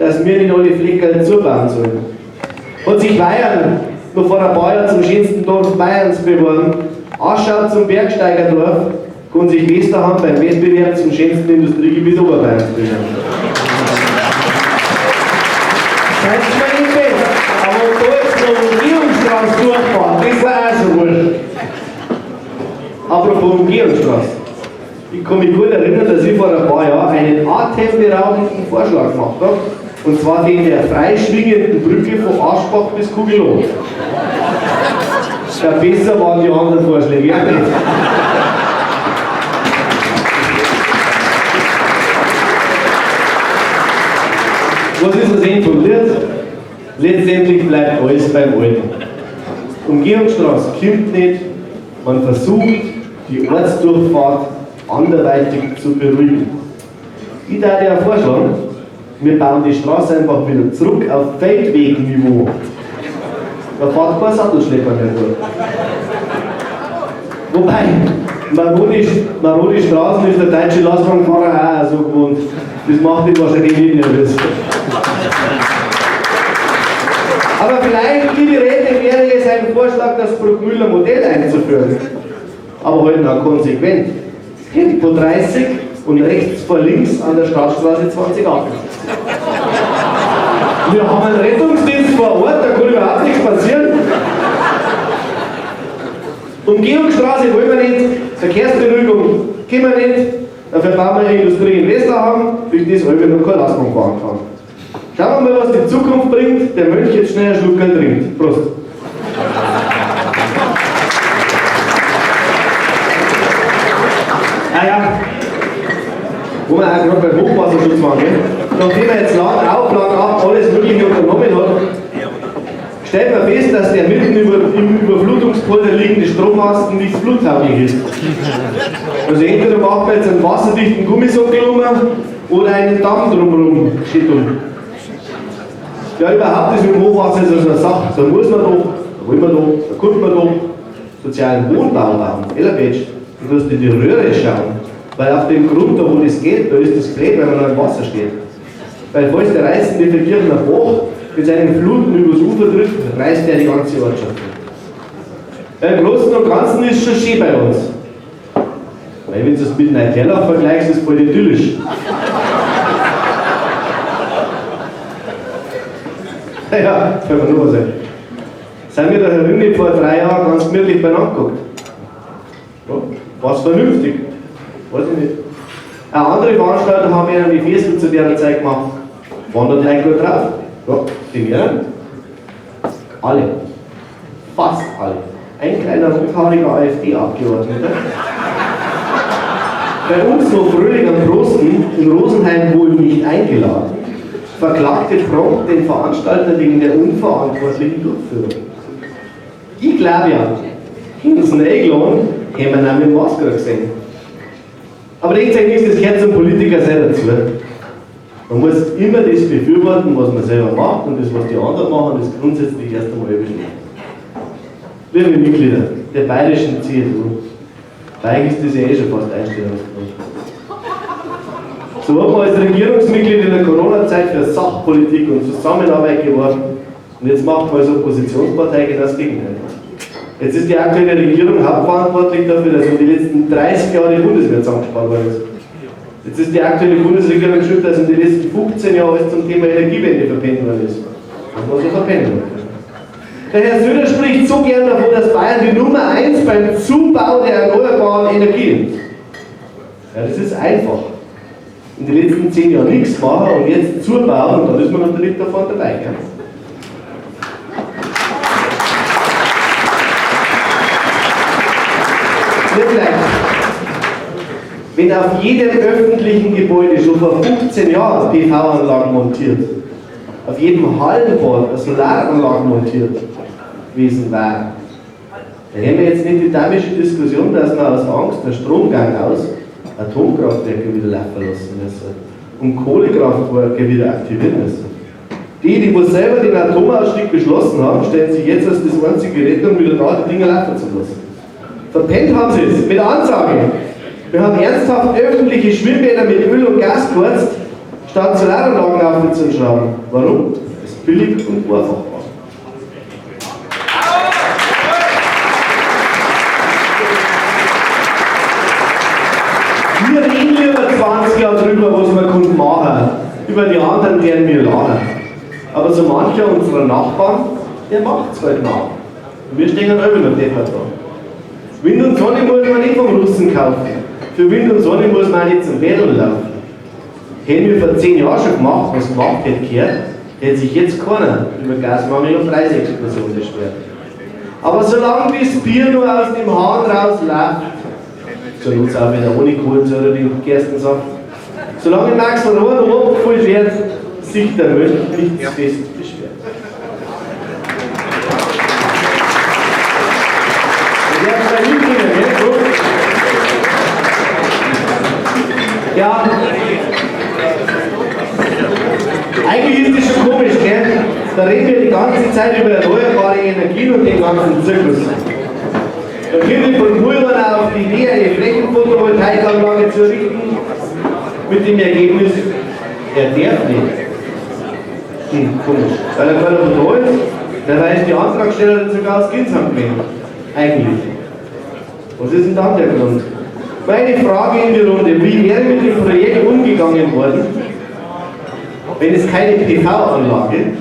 dass wir nicht alle Flecken zubauen sollen. Hat sich Bayern noch vor ein paar Jahren zum schönsten Dorf Bayerns beworben. Ausschaut zum Bergsteigerdorf, kann sich Westerham beim Wettbewerb zum schönsten Industriegebiet Oberbayerns bewerben. Seid ihr mal nicht fest, aber ob da jetzt noch Umgehungsstraße durchfahren, das war auch so wurscht. Apropos Umgehungsstraße. Ich kann mich gut erinnern, dass ich vor ein paar Jahren einen atemberaubenden Vorschlag gemacht habe. Und zwar den der freischwingenden Brücke von Aschbach bis Kugelow. Ja, besser waren die anderen Vorschläge, ja nicht. Was ist das Ende vom Lied? Letztendlich bleibt alles beim Alten. Umgehungsstraße kommt nicht, man versucht, die Ortsdurchfahrt anderweitig zu beruhigen. Ich darf dir vorschlagen, wir bauen die Straße einfach wieder zurück auf Feldwegniveau. Da fährt kein Sattelschlepper mehr durch. Wobei, marode Straßen ist der deutsche Lastwagenfahrer auch so gewohnt. Das macht ihn wahrscheinlich nicht nervös. Aber vielleicht, liebe Räte, wäre es ein Vorschlag, das Bruckmüller Modell einzuführen. Aber halt noch konsequent. Tempo 30 und rechts vor links an der Stadtstraße 20 ab. Wir haben einen Rettungsdienst vor Ort, da kann überhaupt nichts passieren. Umgehungsstraße wollen wir nicht, Verkehrsberuhigung können wir nicht, dafür bauen wir eine Industrie in Westerham, durch das alle noch keine Lastwagen fahren kann. Schauen wir mal, was die Zukunft bringt, der Mönch jetzt schnell einen Schluck trinkt. Prost! Ja, wo man auch gerade beim Hochwasserschutz waren, nachdem er jetzt Land auf, Land ab alles Mögliche unternommen hat, stellt man fest, dass der mitten im Überflutungspolder liegende Strommasten nicht fluttauglich ist. Also entweder macht man jetzt einen wasserdichten Gummisockel oder einen Damm drumherum, steht um. Ja, überhaupt ist mit dem Hochwasser so eine Sache. Da muss man doch, da wollen wir doch, da kann man doch sozialen Wohnbau bauen, Ellerbatsch. Du musst in die Röhre schauen, weil auf dem Grund, da wo das geht, da ist das Gerät, weil man noch im Wasser steht. Weil falls der reißende Verkehrer Bach mit seinen Fluten übers Ufer trifft, reißt er die ganze Ortschaft. Im Großen und Ganzen ist es schon schön bei uns. Weil wenn du es mit Neuperlach vergleichst, ist es voll idyllisch. Naja, können wir nur was sagen. Sind wir da herin vor 3 Jahren ganz gemütlich beieinander geguckt. Ja, war es vernünftig? Weiß ich nicht. Eine andere Veranstaltung haben wir in die Festel zu der Zeit gemacht. Waren da gleich gut drauf? Ja, die mehreren? Alle. Fast alle. Ein kleiner rothaariger AfD-Abgeordneter. Bei uns noch fröhlich am Prosten, in Rosenheim wohl nicht eingeladen, verklagte prompt den Veranstalter wegen der unverantwortlichen Durchführung. Ich glaube ja, hinten sind eingeladen, haben wir nämlich Masker gesehen. Aber letztendlich ist das Herz zum Politiker selber dazu. Man muss immer das befürworten, was man selber macht, und das, was die anderen machen, ist grundsätzlich erst einmal beschlossen. Liebe Mitglieder der bayerischen CSU, bei euch ist das ja eh schon fast Einstellungsgrund. So hat man als Regierungsmitglied in der Corona-Zeit für Sachpolitik und Zusammenarbeit geworben, und jetzt macht man als Oppositionspartei genau das Gegenteil. Jetzt ist die aktuelle Regierung hauptverantwortlich dafür, dass in den letzten 30 Jahren die Bundeswehr zusammengespart worden ist. Jetzt ist die aktuelle Bundesregierung schuld, dass in den letzten 15 Jahren alles zum Thema Energiewende verpennt worden ist. Das muss man verpennen. Der Herr Söder spricht so gern davon, dass Bayern die Nummer 1 beim Zubau der erneuerbaren Energien ist. Ja, das ist einfach. In den letzten 10 Jahren nichts machen und jetzt zubauen, dann ist man natürlich davon dabei. Ja? Wenn auf jedem öffentlichen Gebäude schon vor 15 Jahren PV-Anlagen montiert, auf jedem Hallenbad eine Solaranlage montiert gewesen wäre, dann hätten wir jetzt nicht die damische Diskussion, dass man aus Angst der Stromgang aus Atomkraftwerke wieder laufen lassen müssen und Kohlekraftwerke wieder aktivieren müssen. Die selber den Atomausstieg beschlossen haben, stellen sich jetzt als das einzige Rettung wieder da, die Dinge laufen zu lassen. Verpennt haben sie es mit der Ansage. Wir haben ernsthaft öffentliche Schwimmbäder mit Öl und Gas geheizt, statt Solaranlagen aufzuschrauben. Warum? Das ist billig und einfach war. Wir reden über 20 Jahre drüber, was wir Kunden machen. Über die anderen werden wir lachen. Aber so mancher unserer Nachbarn, der macht es halt nach. Und wir stehen dann immer noch deppert da. Wind und Sonne muss man nicht vom Russen kaufen. Für Wind und Sonne muss man auch nicht zum Wählen laufen. Hätten wir vor 10 Jahren schon gemacht, was gemacht hätte gehört, hätte sich jetzt keiner über Gasmangel und Preisexplosion beschwert. Aber solange das Bier nur aus dem Hahn rausläuft, so nutzt auch wieder ohne Kohlensäure den Gerstensaft, solange Max von Rohr noch abgefüllt wird, sich der Mönch nichts fest beschwert. Ja, eigentlich ist das schon komisch, gell? Da reden wir die ganze Zeit über erneuerbare Energien und den ganzen Zirkus. Da kommt die von Mulman auf die Idee, eine Flächenphotovoltaikanlage zu errichten, mit dem Ergebnis, er darf nicht. Komisch. Weil er keiner von da ist, dann ist die Antragstellerin sogar aus Ginsheim gewesen. Eigentlich. Was ist denn dann der Grund? Meine Frage in die Runde, wie wäre mit dem Projekt umgegangen worden, wenn es keine PV-Anlage,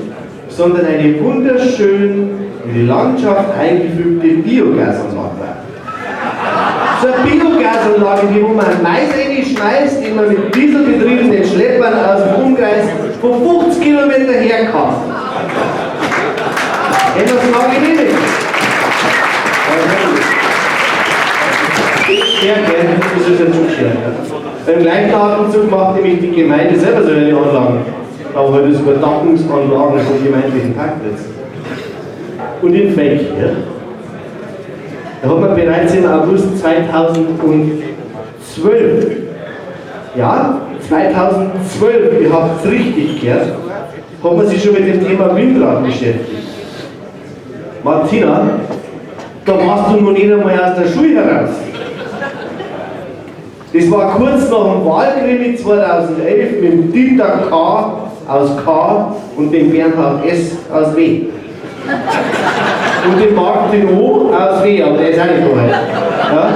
sondern eine wunderschön in die Landschaft eingefügte Biogasanlage wäre? So eine Biogasanlage, die wo man Mais reinschmeißt, den man mit dieselbetriebenen Schleppern aus dem Umkreis von 50 Kilometer herkauft. Hätten wir es mal genehmigt. Das ist ein Zugschert. Beim gleichen Atemzug macht nämlich die Gemeinde selber so eine Anlagen. Aber halt das Überdachungsanlagen von gemeindlichen Parkplätzen. Und in Feldkirch, da hat man bereits im August 2012, ja, 2012, ihr habt es richtig gehört, hat man sich schon mit dem Thema Windrad beschäftigt. Martina, da warst du noch nicht einmal aus der Schule heraus. Das war kurz nach dem Wahlkrimi 2011 mit dem Dieter K. aus K. und dem Bernhard S. aus W. Und dem Martin O. aus W. Aber der ist auch nicht da heute. Ja?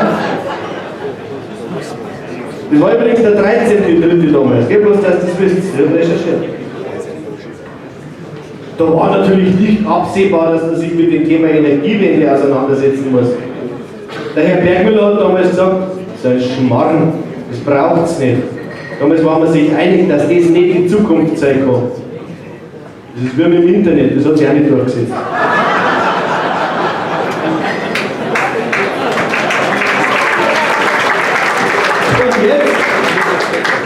Das war übrigens der 13.3. damals, gell? Bloß dass das wisst, ich habe recherchiert. Da war natürlich nicht absehbar, dass man sich mit dem Thema Energiewende auseinandersetzen muss. Der Herr Bergmüller hat damals gesagt, so ein Schmarrn, das braucht es nicht. Damals war man sich einig, dass das nicht in Zukunft sein kann. Das ist wie mit dem Internet, das hat sich auch nicht durchgesetzt.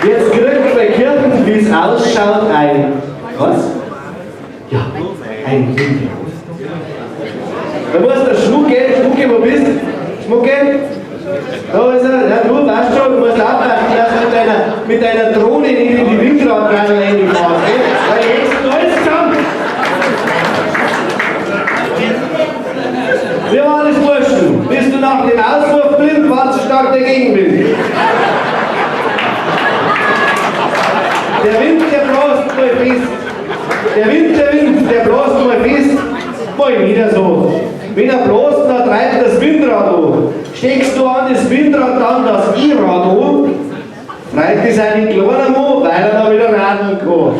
Und jetzt kriegt bei Kirchen, wie es ausschaut, ein, was? Ja, ein Winkel. Da muss der Schmucke, wo bist du? Schmucke? Da ist er, ja, du weißt schon, du musst aufpassen, dass du mit deiner Drohne nicht in die Windradbreite reingefahren hast. Weil jetzt ist alles zusammen. Wie war das, Burschen? Bist du nach dem Auswurf blind, war zu stark der Gegenwind? Der Wind, der bläst mal fest. Der Wind, der bläst mal fest. Mal wieder so. Wenn er bläst, dann treibt das Windrad an. Steckst du an das Windrad dann das E-Rad an, freut dich seinen kleinen Mann, weil er dann wieder radeln kann. Prost!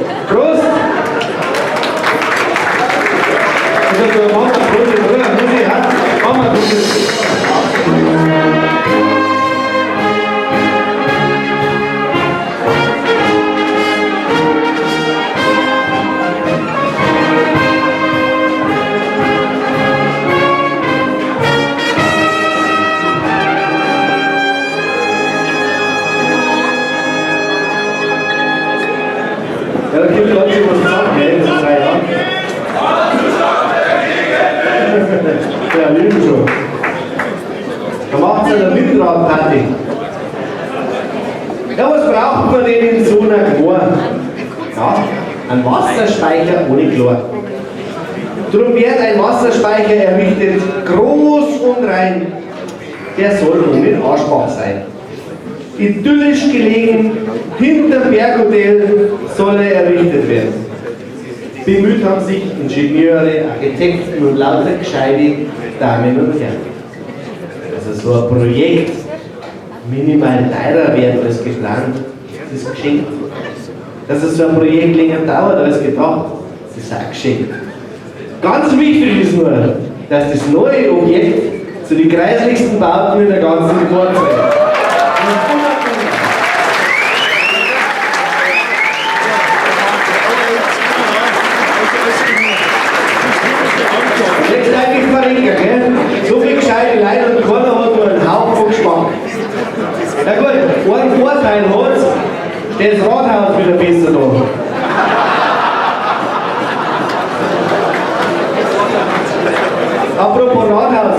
Also, da machen wir Prost, oder? Muss ich auch? Machen wir Prost. Ja, da gibt es Leute, die was sagen, in 3 Jahren. Ja, lieben schon. Da macht es eine Windradparty. Ja, was braucht man denn in so einer Chlor? Ja, ein Wasserspeicher ohne Chlor. Darum wird ein Wasserspeicher errichtet, groß und rein. Der soll ohne Arschbach sein. idyllisch gelegen, hinterm Berghotel, soll er errichtet werden. Bemüht haben sich Ingenieure, Architekten und lauter gescheite Damen und Herren. Also so ein Projekt, minimal teurer wird als geplant, das ist geschenkt. Dass es so ein Projekt länger dauert als gedacht, das ist auch geschenkt. Ganz wichtig ist nur, dass das neue Objekt zu den kreislichsten Bauten in der ganzen Geburt zählt. Jetzt bleibe ich verrinken, gell? So viel gescheite Leute und keiner hat nur einen Haufen von Geschmack. Na gut, einen Vorteil hat es, steht das Rathaus wieder besser da. Apropos Rathaus,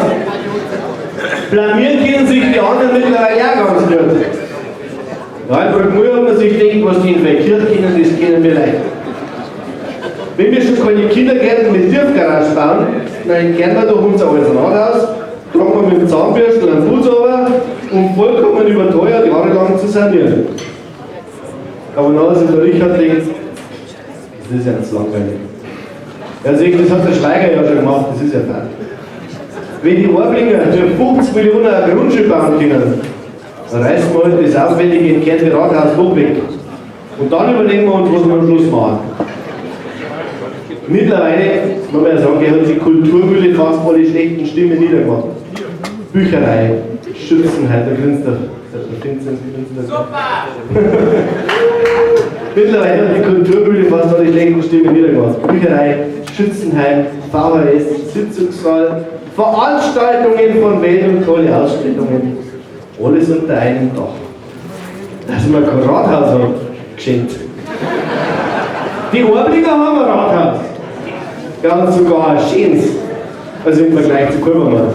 blamieren können sich die anderen mittlerweile auch ganz gut. Ja, in Brückmühl hat man sich gedacht, was die in Verkirch können, das können wir leicht. Wenn wir schon keine Kindergärten mit Tiefgarage bauen, dann kehren wir doch unser altes Rathaus, tragen wir mit dem Zahnbürstel einen Fuß runter, um vollkommen überteuert jahrelang zu sanieren. Aber dann hat sich der Richard gedacht, das ist ja nicht langweilig. Ja, das hat der Schweiger ja schon gemacht, das ist ja fein. Wenn die Orblinger für 50 Millionen ein Grundstück bauen können, dann reißen wir halt das aufwendige entkernte Rathaus doch weg. Und dann überlegen wir uns, was wir am Schluss machen. Mittlerweile, muss man ja sagen, hat die Kulturmühle fast alle schlechten Stimmen niedergemacht. Bücherei, Schützenheim, da grinst der Vincent. Super! Mittlerweile hat die Kulturmühle fast alle schlechten Stimmen niedergemacht. Bücherei, Schützenheim, VHS, Sitzungssaal, Veranstaltungen von Welt und tolle Ausstellungen. Alles unter einem Dach. Dass man kein Rathaus hat, geschenkt. Die Orblinger haben ein Rathaus. Ganz sogar ein schönes. Also im Vergleich zu Kulmermann.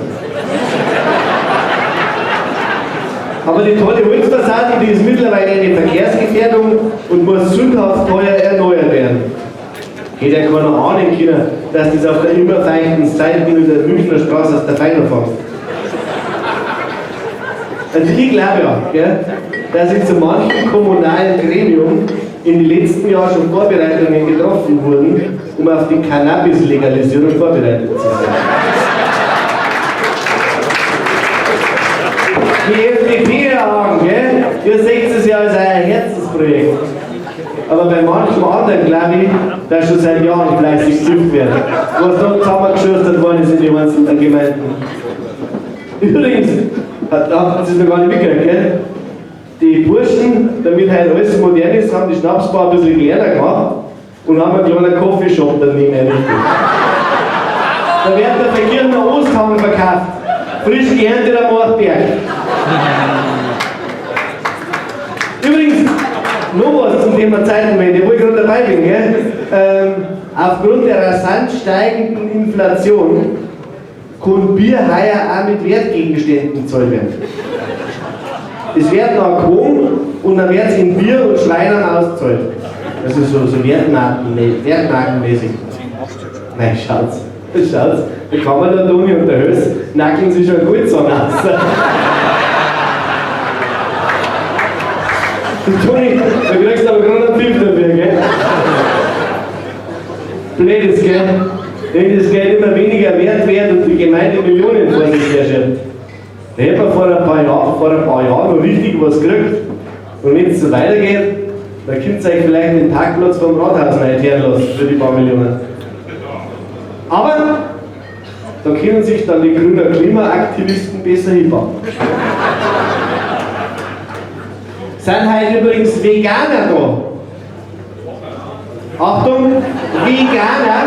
Aber die tolle Holzfassade, die ist mittlerweile eine Verkehrsgefährdung und muss sündhaft teuer erneuert werden. Hätte ja keiner ahnen können, dass das auf der immer feuchten Seiten der Münchner Straße aus der Feiner fängt. Also ich glaube ja, gell, dass in so manchen kommunalen Gremium in den letzten Jahren schon Vorbereitungen getroffen wurden, um auf die Cannabis-Legalisierung vorbereitet zu sein. Die FDP sagen, gell, ihr seht es ja als ein Herzensprojekt. Aber bei manchen anderen glaube ich, dass schon seit Jahren fleißig gesucht wird. Was da zusammengeschustert worden ist in den einzelnen Gemeinden. Übrigens, habt ihr es noch gar nicht mitgekriegt, gell? Die Burschen, damit halt alles modern ist, haben die Schnapsbar ein bisschen kleiner gemacht und haben einen kleinen Coffeeshop daneben errichtet. Da wird der Verkirchner Osthang verkauft. Frisch geernteter Mordberg. Übrigens, noch was zum Thema Zeitenwende, wo ich gerade dabei bin. Gell? Aufgrund der rasant steigenden Inflation kann Bier heuer auch mit Wertgegenständen gezahlt werden. Es wird nach Kohlen und dann wird es in Bier und Schreinern ausgezahlt. Also so Wertmarkenmäßig. Nein, schaut's. Da kann man der Toni und der Höss nackeln sich schon gut so aus. Toni, da kriegst du aber gerade einen Pfiff dafür, gell? Blödes, gell? Wenn das Geld immer weniger wert wird und die Gemeinde Millionen vor sich herschiebt. Da hätte man vor ein paar Jahren noch richtig was gekriegt. Und wenn es so weitergeht, dann könnt ihr euch vielleicht den Parkplatz vom Rathaus nicht herlassen für die paar Millionen. Aber da können sich dann die grünen Klimaaktivisten besser hinbauen. Sind heute übrigens Veganer da. Achtung, Veganer,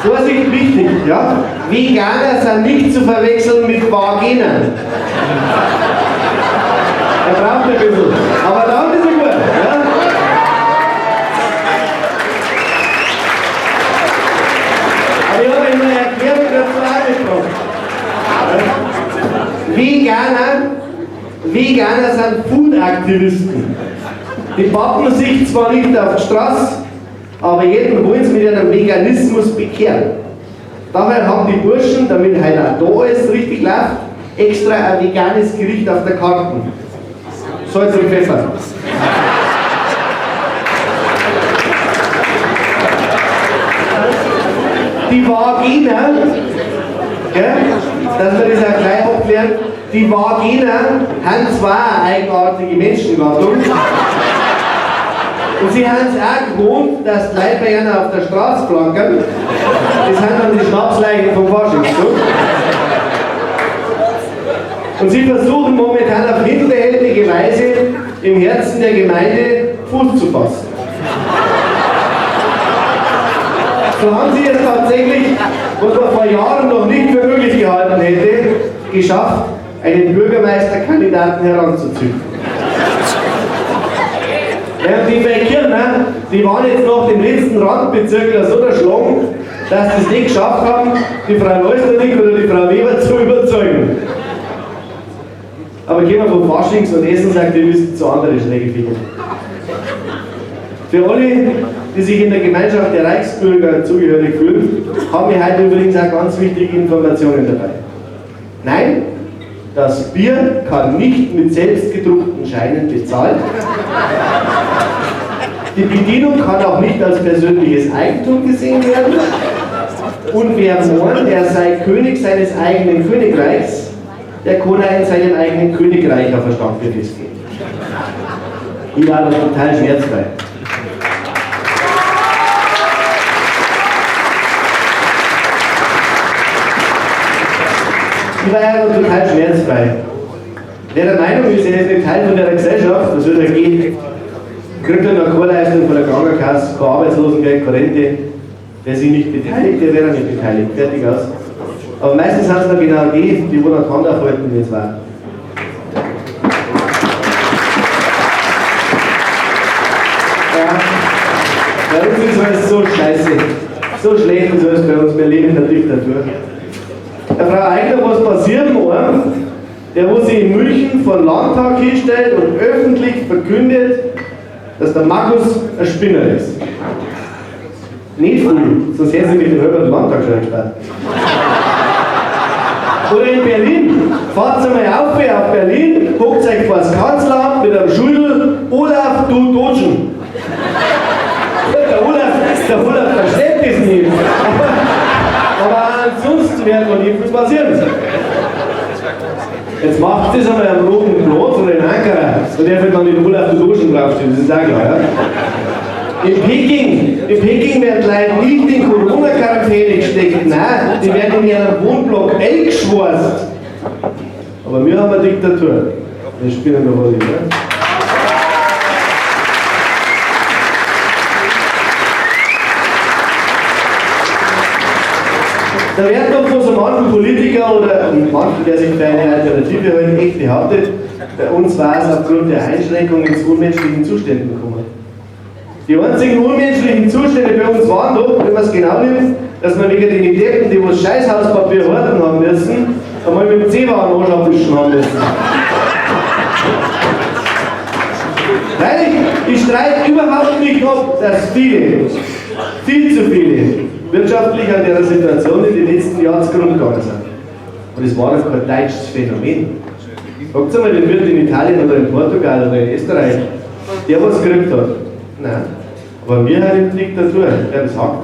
Vorsicht, wichtig, ja? Veganer sind nicht zu verwechseln mit Vaginern. Er braucht ein bisschen, aber dann ist er gut. Ja? Aber ich habe eine Erklärung dazu angesprochen. Veganer sind Food-Aktivisten. Die pappen sich zwar nicht auf die Straße, aber jeden wollen sie mit einem Veganismus bekehren. Daher haben die Burschen, damit halt auch da alles richtig läuft, extra ein veganes Gericht auf der Karte. Salz und Pfeffer. Die Vagina, gell, dass wir das auch gleich abklären, die Vagina haben zwar eine eigenartige Menschengattung, und sie haben es auch gewohnt, dass die Leute bei ihnen auf der Straße flanken. Das sind dann die Schnapsleichen vom Faschingszug. Und sie versuchen momentan auf hinterhältige Weise im Herzen der Gemeinde Fuß zu fassen. So haben sie es tatsächlich, was man vor Jahren noch nicht für möglich gehalten hätte, geschafft, einen Bürgermeisterkandidaten heranzuzüchten. Ja, die Beikirner, die waren jetzt nach dem letzten Randbezirkler so erschlagen, dass sie es nicht geschafft haben, die Frau Neusterlich oder die Frau Weber zu überzeugen. Aber gehen wir vom Faschings- und Essensaktivisten zu anderen Schlägefinger. Für alle, die sich in der Gemeinschaft der Reichsbürger zugehörig fühlen, haben wir heute übrigens auch ganz wichtige Informationen dabei. Nein, das Bier kann nicht mit selbstgedruckten Scheinen bezahlt. Die Bedienung kann auch nicht als persönliches Eigentum gesehen werden. Und wer meint, er sei König seines eigenen Königreichs, der kann auch in seinem eigenen Königreich auf der Stammbier festgehen. Ich war das total schmerzfrei. Ich war ja total schmerzfrei. Wer der Meinung ist, er ist nicht Teil von der Gesellschaft, das wird er gehen, kriegt er eine Chorleistung von der Krankenkasse, kein Arbeitslosengeld, keine Rente, der sich nicht beteiligt, der wäre nicht beteiligt. Fertig aus. Aber meistens sind es noch genau die wo noch die Hand aufhalten, wie es war. Ja, bei uns ist alles so scheiße, so schlecht ist alles bei uns, wir leben in der Diktatur. Der Frau Eigner, was passiert morgen? Der, wo sich in München vor den Landtag hinstellt und öffentlich verkündet, dass der Markus ein Spinner ist. Nicht früh, sonst hätten sie mit dem halben Landtag schon gesperrt. Oder in Berlin, fahrt einmal auf Berlin, guckt euch vor das Kanzleramt mit einem Schudel, Olaf, du Dotschen. Der Olaf versteht das nicht. Aber ansonsten wird noch nicht viel passieren. Jetzt macht das einmal am roten Brot oder in Ankara, und der wird dann den Olaf zu Duschen draufstehen, das ist auch klar. Ja? In Peking werden Leute nicht in Corona-Quarantäne gesteckt, nein, die werden in ihrem Wohnblock eingeschworst. Aber wir haben eine Diktatur. Das spielen wir wohl nicht, ne? Da werden doch von so manchen Politiker oder manchen, der sich für eine Alternative halt echt behauptet, bei uns war es aufgrund der Einschränkungen zu unmenschlichen Zuständen gekommen. Die einzigen unmenschlichen Zustände bei uns waren doch, wenn man es genau nimmt, dass man wegen den Idioten, die was Scheißhauspapier horten haben müssen, einmal mit dem Zehwagen anschauwischen haben müssen. Nein, ich streite überhaupt nicht ab, dass viele, viel zu viele, wirtschaftlich an der Situation in den letzten Jahren zugrunde gegangen sind. Und es war doch kein deutsches Phänomen. Fragt einmal den Wirt in Italien oder in Portugal oder in Österreich, der was gekriegt hat. Nein. Aber wir haben eine Diktatur, der das sagt.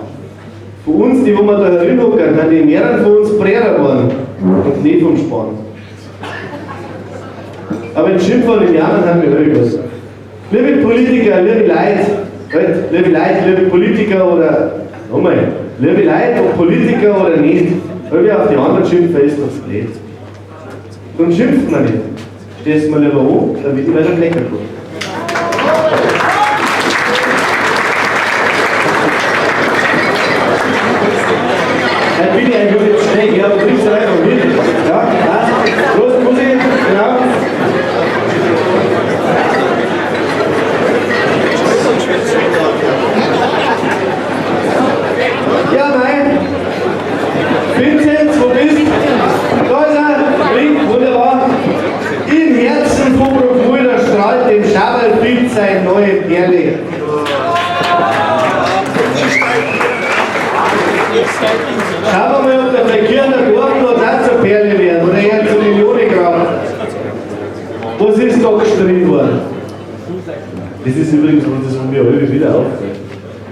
Von uns, die wo wir da herumhocken, haben die mehreren von uns Prehrer geworden und nicht vom Sparen. Aber in Schimpfwort im Jahren haben wir irgendwas. Liebe Politiker, liebe Leute, liebe Politiker oder, nochmal, liebe Leute, ob Politiker oder nicht, weil wir auf die anderen schimpfen, ist das blöd. Dann schimpft man nicht. Stehst mal lieber an, damit ich weiter lecker kommt. Bitte, ich würde jetzt schnell, ja, du kriegst einfach mit. Ja, passt. Los, Musik, genau. Ja, nein. Vincent, wo bist du? Da ist er. Link, wunderbar. Im Herzen von Bruckmüller strahlt dem Schaberlbild sein neue Perle. Schauen wir mal, ob der Verkehr nach Dortmund noch dazu Perle Das ist übrigens das, was mir häufig wieder auffällt.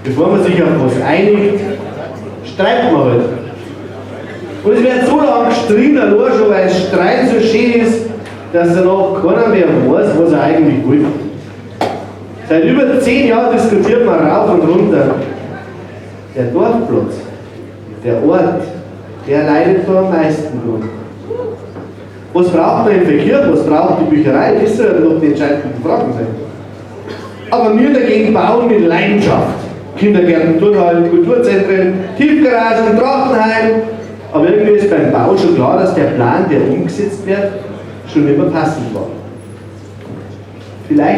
Bevor man sich auf was einigt, streitet man halt. Und es wird so lange gestritten, allein schon, weil es Streit so schön ist, dass danach keiner mehr weiß, was er eigentlich will. Seit über 10 Jahren diskutiert man rauf und runter. Der Dorfplatz, der Ort, der leidet da am meisten drunter. Was braucht man im Verkehr, was braucht die Bücherei, das soll noch die entscheidenden Fragen sein. Aber wir dagegen bauen mit Leidenschaft. Kindergärten, Turnhallen, Kulturzentren, Tiefgaragen, Trachtenheim. Aber irgendwie ist beim Bau schon klar, dass der Plan, der umgesetzt wird, schon immer passend war. Vielleicht